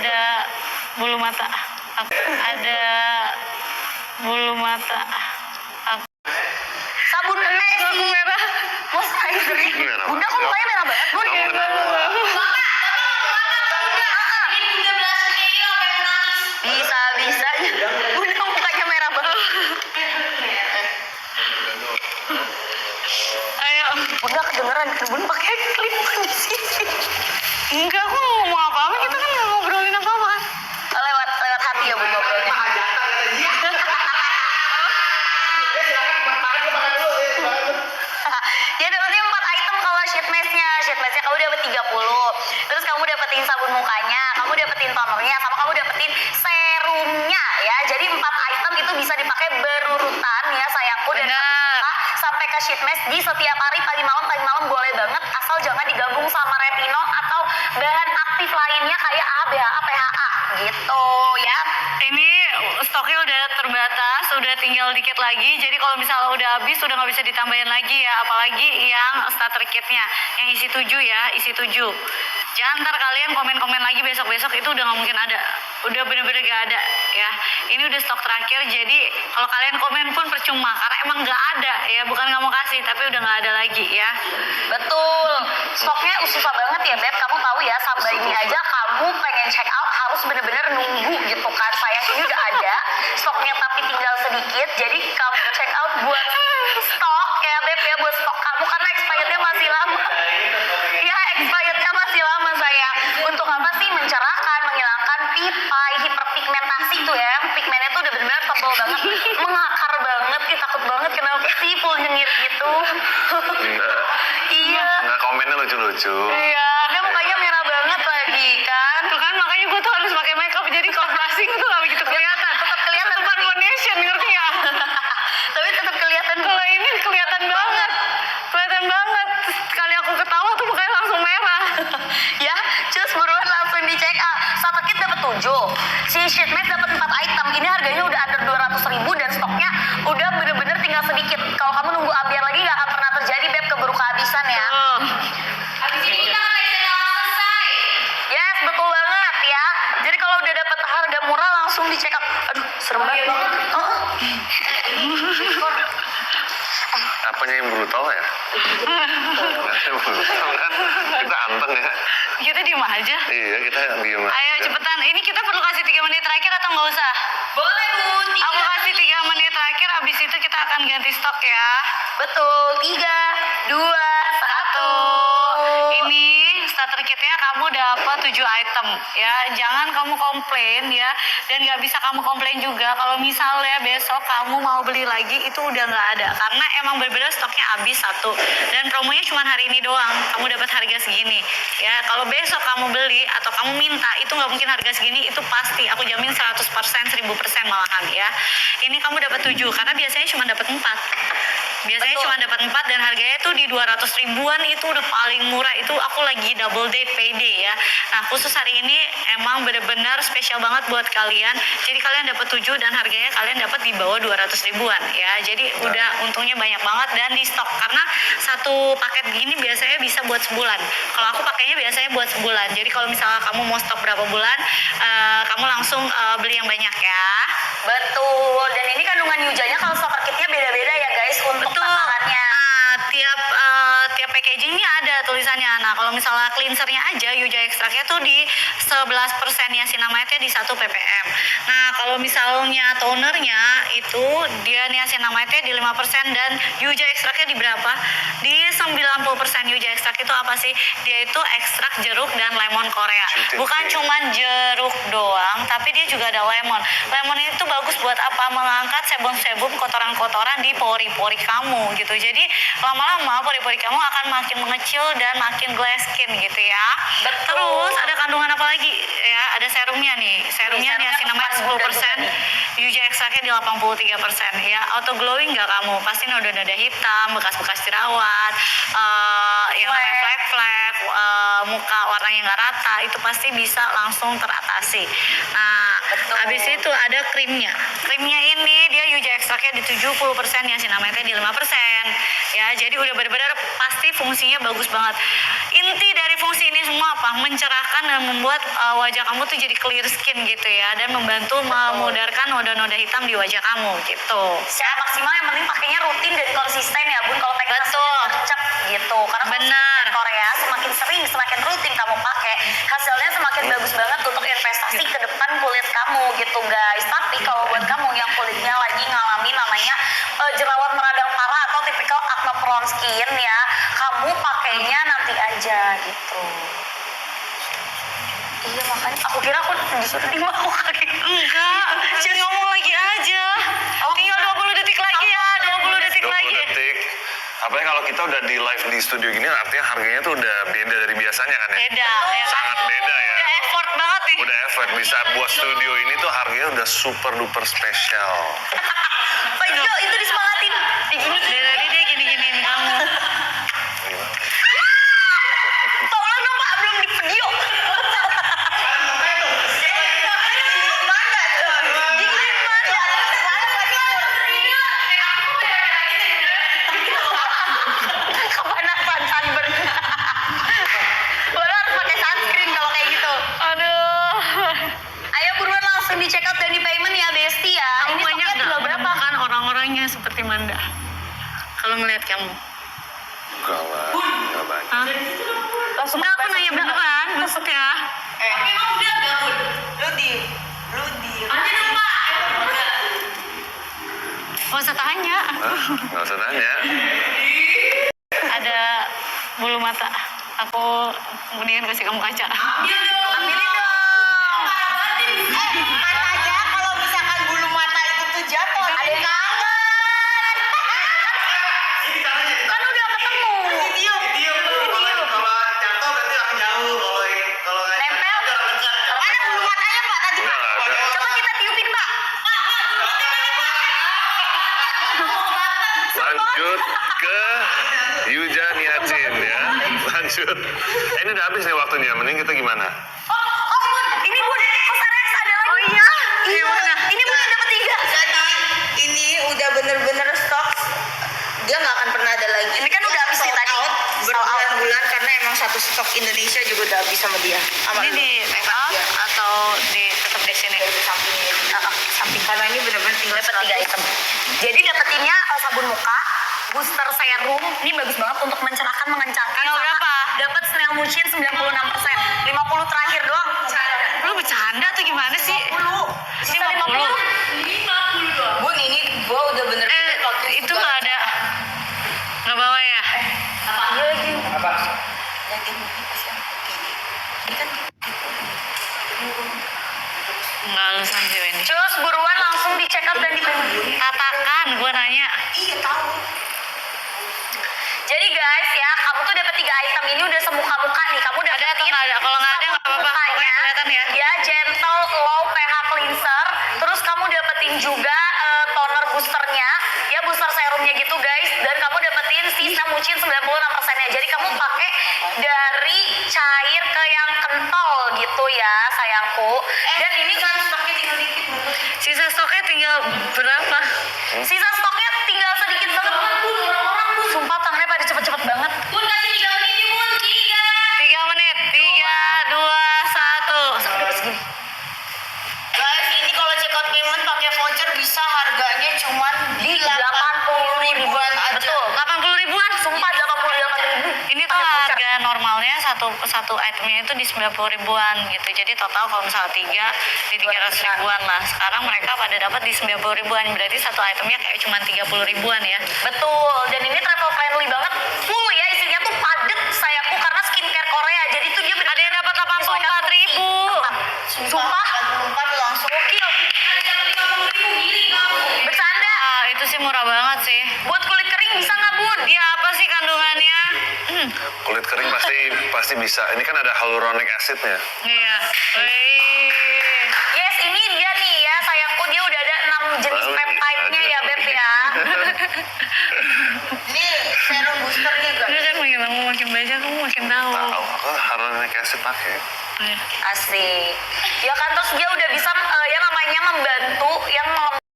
ada bulu mata. Ada bulu mata. Sabun Messi merah. moisturizer. Bunda kok mukanya merah banget, Bun? Bisa-bisanya Bunda mukanya merah banget. Ayo. Bunda kedengeran Bun pakai klip di sini. Enggak, aku mau ngomong apa-apa, kita kan nggak ngobrolin apa-apa kan. Lewat hati ya Bun ngobrolnya. Ya dapatnya 4 item kalau sheet mask-nya. Sheet mask-nya kamu dapat 30. Terus kamu dapetin sabun mukanya, kamu dapetin tonernya, sama kamu dapetin serumnya ya. Jadi 4 item itu bisa dipakai berurutan ya sayangku, dan sampai ke sheet mask di setiap hari pagi malam boleh banget, asal jangan digabung sama retinol atau bahan aktif lainnya kayak AHA, BHA, PHA gitu ya. Ini stoknya udah terbatas, udah tinggal dikit lagi. Jadi kalau misalnya udah habis, udah nggak bisa ditambahin lagi ya. Apalagi yang starter kitnya, yang isi 7 ya, isi 7. Jangan ntar kalian komen-komen lagi besok-besok, itu udah nggak mungkin ada. Udah bener-bener gak ada ya. Ini udah stok terakhir, jadi kalau kalian komen pun percuma, karena emang nggak ada ya. Bukan nggak mau kasih, tapi udah nggak ada lagi ya. Betul, stoknya susah banget ya Beb. Kamu tahu ya, sampai ini aja kamu pengen check out harus bener-bener nunggu gitu kan. Sayang ini udah ada stoknya tapi tinggal sedikit. Jadi kamu check out buat stok ya Beb ya, buat stok kamu karena expirednya masih lama. Ya expirednya masih lama sayang. Untuk apa sih? Mencerahkan, menghilangkan pipai, hiperpigmentasi tuh ya. Pigmennya tuh udah bener-bener tebal banget, mengakar banget. Takut banget kenapa sih full nyengir gitu. Iya. Nggak, komennya lucu-lucu. Iya, dia mukanya merah banget lagi kan. Tuh kan, makanya gue tuh harus pakai makeup, jadi kalau blushing tuh gak begitu kelihatan. Tetap kelihatan. Tetepan foundation, ngerti ya? Tapi tetap kelihatan. Kalau ini kelihatan banget. Kelihatan banget. Sekali aku ketawa tuh mukanya langsung merah. Ya, cus buruan langsung di check out. Satu kit dapat 7. Si sheet mask dapat 4 item. Ini harganya udah under 200.000 dan stoknya udah bener-bener tinggal sedikit. Kalau kamu nunggu ambiar lagi gak akan pernah terjadi Beb, keburu kehabisan ya. Habis ini kita selesai. Yes, betul banget ya. Jadi kalau udah dapat harga murah langsung di check out. Aduh, serem banget. Apanya yang brutal ya? Yang brutal kan? Kita anteng ya. Kita diem aja. Iya, kita diem aja. Ayo cepetan, ini kita perlu kasih 3 menit terakhir atau nggak usah? Boleh Bun. Aku kasih 3 menit terakhir, abis itu kita akan ganti stok ya. Betul. 3, 2, 1. Ini starter kitnya kamu dapat 7 item ya. Jangan kamu komplain ya, dan nggak bisa kamu komplain juga kalau misalnya besok kamu mau beli lagi itu udah nggak ada, karena emang bener-bener stoknya habis satu, dan promonya cuma hari ini doang. Kamu dapat harga segini ya. Kalau besok kamu beli atau kamu minta, itu nggak mungkin harga segini, itu pasti aku jamin 100%, 1000% malahan ya. Ini kamu dapat 7 karena biasanya cuma dapat 4. Biasanya Betul. cuma dapat 4 dan harganya tuh di 200 ribuan, itu udah paling murah. Itu aku lagi double day payday ya. Nah khusus hari ini emang bener-bener spesial banget buat kalian. Jadi kalian dapat 7 dan harganya kalian dapat di bawah 200 ribuan ya. Jadi udah untungnya banyak banget dan di stok, karena satu paket gini biasanya bisa buat sebulan. Kalau aku pakainya biasanya buat sebulan. Jadi kalau misalnya kamu mau stok berapa bulan, kamu langsung beli yang banyak ya. Betul. Dan ini kandungan yujanya kalau starter kitnya beda-beda ya guys untuk takarannya. Nah, tiap packagingnya ada tulisannya. Nah, kalau misalnya cleansernya aja, Yuja ekstraknya tuh di 11% ya, niacinamide-nya di 1 ppm. Nah, kalau misalnya tonernya itu dia niacinamide-nya di 5% dan Yuja ekstraknya di berapa? Di 90%. Yuja ekstrak itu apa sih? Dia itu ekstrak jeruk dan lemon Korea. Bukan cuman jeruk doang, tapi dia juga ada lemon. Lemon itu bagus buat apa? Mengangkat sebum-sebum kotoran-kotoran di pori-pori kamu gitu. Jadi lama-lama pori-pori kamu akan makin mengecil dan makin glass skin gitu ya. Betul. Terus ada kandungan apa lagi ya? Ada serumnya nih. Serumnya niacinamide 10%, Yuja ekstraknya di 83% ya. Auto glowing nggak kamu? Pasti noda-noda hitam, bekas-bekas jerawat, yang namanya flek-flek, muka warnanya nggak rata, itu pasti bisa langsung teratasi. Nah, Betul. Habis itu ada krimnya. Krimnya ini dia UJ ekstraknya di 70%, niacinamide di 5%. Ya, jadi udah benar-benar pasti fungsinya bagus banget. Inti dari fungsi ini semua apa? Mencerahkan dan membuat wajah kamu tuh jadi clear skin gitu ya, dan membantu memudarkan noda-noda hitam di wajah kamu gitu. Secara maksimal yang penting pakainya rutin dan konsisten ya Bun, kalau pengen Betul. hasilnya gercep gitu. Karena kalau Benar. skincare Korea semakin sering, semakin rutin kamu pakai, hasilnya semakin bagus banget untuk investasi ke depan kulit kamu gitu guys. Tapi kalau buat kamu yang kulitnya lagi ngalamin namanya jerawat meradang parah atau tipikal acne prone skin ya, kamu pakainya nanti aja gitu. Iya makanya aku kira aku disuruh dimau kali. Enggak, jangan ngomong lagi aja. Tinggal 20 detik lagi ya, 20 detik 20 lagi. detik. Apalagi kalau kita udah di live di studio gini, artinya harganya tuh udah beda dari biasanya kan ya? Beda, ya kan? Sangat beda ya. Udah effort banget nih. Udah effort, bisa buat studio ini tuh harganya udah super duper spesial. Pak Jo itu disemangatin. Digini Dari tadi dia gini-giniin kamu. tolong dong Pak, belum di video. Kepanasan sunburn. Baru harus pakai sunscreen kalau kayak gitu. Aduh. Ayo buruan langsung di check out dan di payment ya Besti ya. Kamu Ini banyak stoknya nggak tinggal berapa? menemukan orang-orangnya seperti Manda? Kalau ngeliat kamu. Enggak lah, enggak banyak. Hah? Langsung Enggak, aku nanya beneran, maksudnya. Tapi emang udah gak Bun? Ludi. Aja dong Pak. Gak usah tanya. Hah? Nggak usah tanya. Ada bulu mata. Aku kemudian kasih kamu kaca. Ambil dong. Ambilin dong. Katanya kalau misalkan bulu mata itu tuh jatuh, ada yang kangen. Kan udah ketemu. Nempel. Mana bulu matanya Pak tadi Udah Pak? nggak ada. Coba kita tiupin Pak. Lanjut ke Yuja Niacin ya. Lanjut. Ini udah habis nih waktunya. Mending kita gimana? Ini Bun, Kosarex ada lagi. Oh iya? Iya. Gimana? Ini Bun yang dapat 3. Jadi ini udah bener-bener stok, dia nggak akan pernah ada lagi. Ini kan udah habis nih Sold tadi. out Sold out. berbulan-bulan karena emang satu stok Indonesia juga udah habis sama dia. Sama Ini lu. di make up Iya. atau tetap di sini? Dari sampingnya juga. Samping. Karena ini bener-bener tinggal Dapat 3 item. Jadi dapetinnya sabun muka, booster serum, ini bagus banget untuk mencerahkan, mengencangkan. Tanggal sama berapa? Dapat snail motion 96%. 50 terakhir doang. Lu bercanda tuh gimana sih? 50. Sisa 50. 50 doang. Bun, ini gua udah bener-bener waktu Itu nggak ada. Nggak bawa ya? Iya lagi. yang ini pasti yang oke. Ini kan Nggak alasan sih ini. Cus, buruan langsung di check up dan di Katakan, gue nanya. iya tahu. Jadi guys ya, kamu tuh dapat 3 item ini udah semuka-muka nih. Kamu udah Ada atau nggak ada? Kalau nggak ada nggak apa-apa. Pokoknya kelihatan ya. Ya, gentle low pH cleanser. Terus kamu dapetin juga toner boosternya, ya booster serumnya gitu guys. Dan kamu dapetin si Samucin 96%-nya. Jadi kamu pakai dari cair ke yang kental gitu ya sayangku. Dan ini kan stoknya tinggal dikit. Sisa stoknya tinggal berapa? Sisa stoknya tinggal sedikit banget. Orang-orang tuh sumpah tangannya pada cepet-cepet banget. Bun kasih 3 menit nih Bun. 3 menit. 3, 2, 1. Guys, ini kalau check out payment pakai voucher bisa harganya cuman Di 80 ribuan aja. Betul. 80 ribuan. Sumpah 88 ribu. Ini tuh harga normalnya satu itemnya itu di 90 ribuan gitu. Jadi total kalau misalnya 3 di 300 ribuan lah. Sekarang mereka pada dapat di 90 ribuan. Berarti satu itemnya kayak cuma 30 ribuan ya. Betul. Dan ini travel friendly banget. Full ya isinya tuh padet sayangku karena skincare Korea. Jadi tuh dia Ada yang dapat 84 ribu. Sumpah. 44 langsung. Gokil. Harga 50 ribu giling kamu. Bercanda. Ah, itu sih murah banget sih. Buat kulit kering bisa nggak Bun? Dia apa sih kandungannya? Kulit kering pasti bisa. Ini kan ada hyaluronic acidnya. Iya. Wih. Yes, ini dia nih ya sayangku. Dia udah ada 6 jenis Wow, peptide-nya ya Beb ya. Ini serum boosternya guys. Udah kan makin lama makin baca kamu makin tahu. Tahu, aku hyaluronic acid pakai. Iya. Asik. Ya kan terus dia udah bisa yang namanya membantu yang